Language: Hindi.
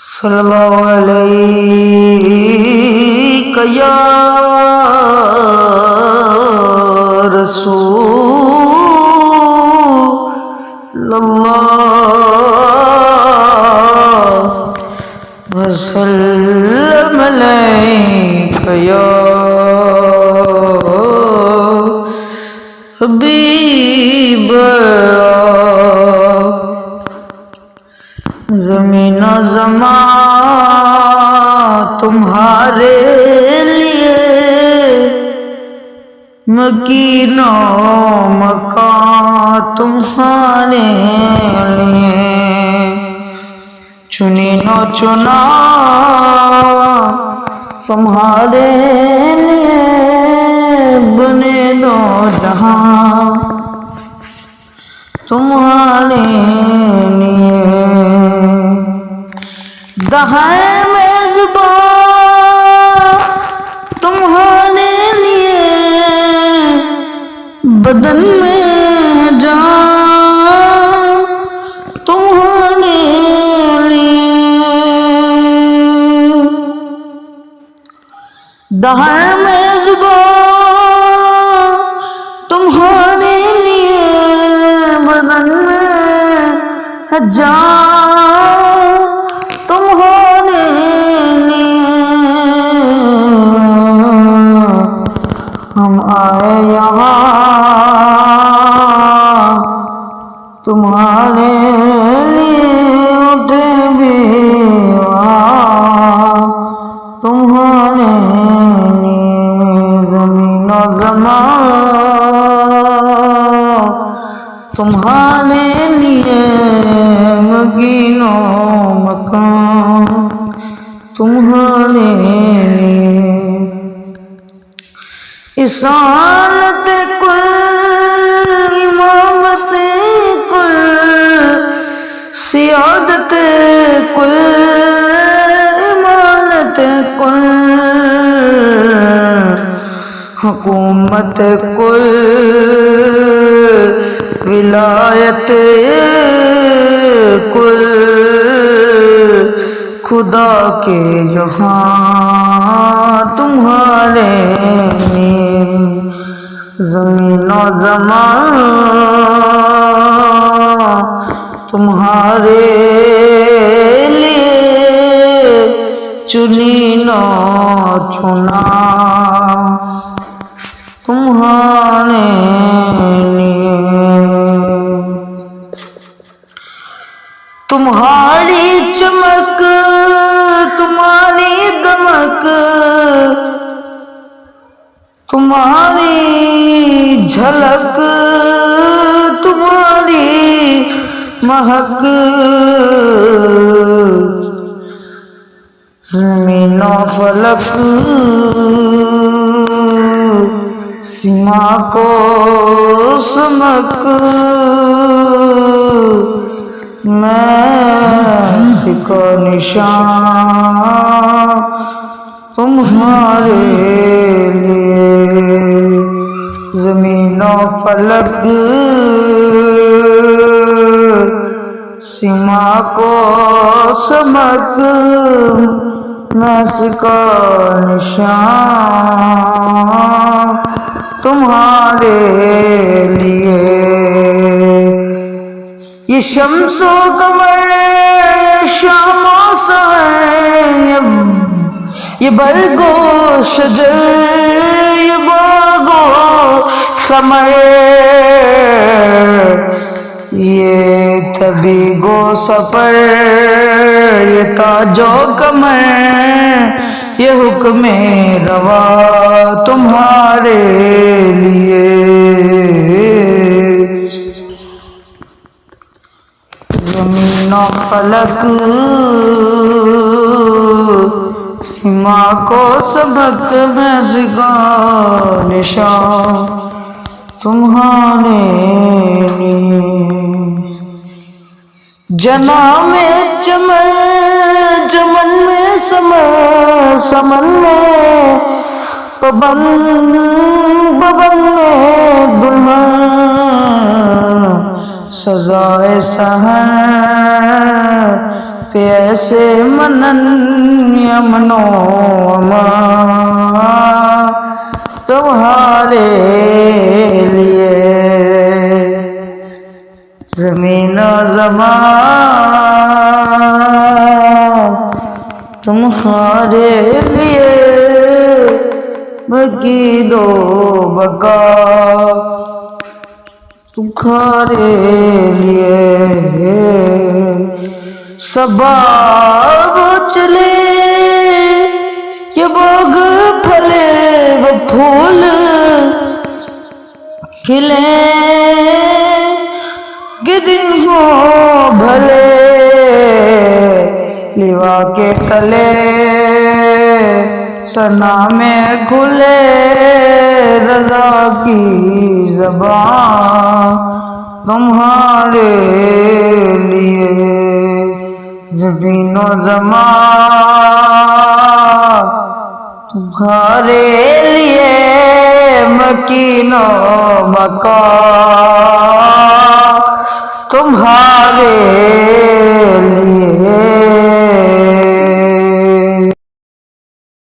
सल्लल्लाहु अलैहि या रसूलल्लाह वसल्लम अलैका या हबीब ज़मीन ज़मा तुम्हारे लिए, मकीनो मकान तुम्हारे लिए, चुनी नो चुना तुम्हारे लिए, बने दो जहां तुम्हारे लिए। दहाए मेज़बान तुम्हारे लिए, बदन में जान तुम्हारे लिए। दहाए मेज़बान तुम्हारे लिए, बदन में जान तुम्हारे लिए। हम आए यहाँ तुम्हारे लिए, उठे भी तुम्हारे लिए। ज़मीन ज़मान तुम्हारे लिए, मकीनो मकान तुम्हारे लिए। इसालत कुल इमामत कुल, सियादत कुल इमानत कुल, हुकूमत कुल विलायत कुल, खुदा के यहाँ तुम्हारे लिए। ज़मीन ज़मान तुम्हारे लिए, चुनी नो चुना तुम्हारे लिए। तुम्हारी चमक तुम्हारी दमक, तुम्हारी झलक तुम्हारी महक, ज़मीन फलक सीमा को समक, मैं सिको निशान तुम्हारे लिए। ज़मीन फलक सीमा को समक, मैं सिको निशान तुम्हारे लिए। ये शम्सो कमर शामो सहर, ये बरगो शजर ये बागो समर, ये तभी गो सफर ये ताजो कमर, ये हुक्म रवा तुम्हारे लिए। ज़मीन फलक सीमा को सबक, मैं सिका निशान तुम्हारे लिए। जना में चमन चमन में समर, समन में पवन पवन में दुल्हन, सजाए सहर प्यासे मनन्य मनोमा तुम्हारे लिए ज़मीन ज़मान तुम्हारे लिए बकी दो बका तुम्हारे लिए सबाब चले ये बाग फले वो फूल खिले के दिन हो भले लिवा के तले सना में खुले रज़ा की ज़बान तुम्हारे लिए ज़मीन ज़मान तुम्हारे लिए मकीनो मका तुम्हारे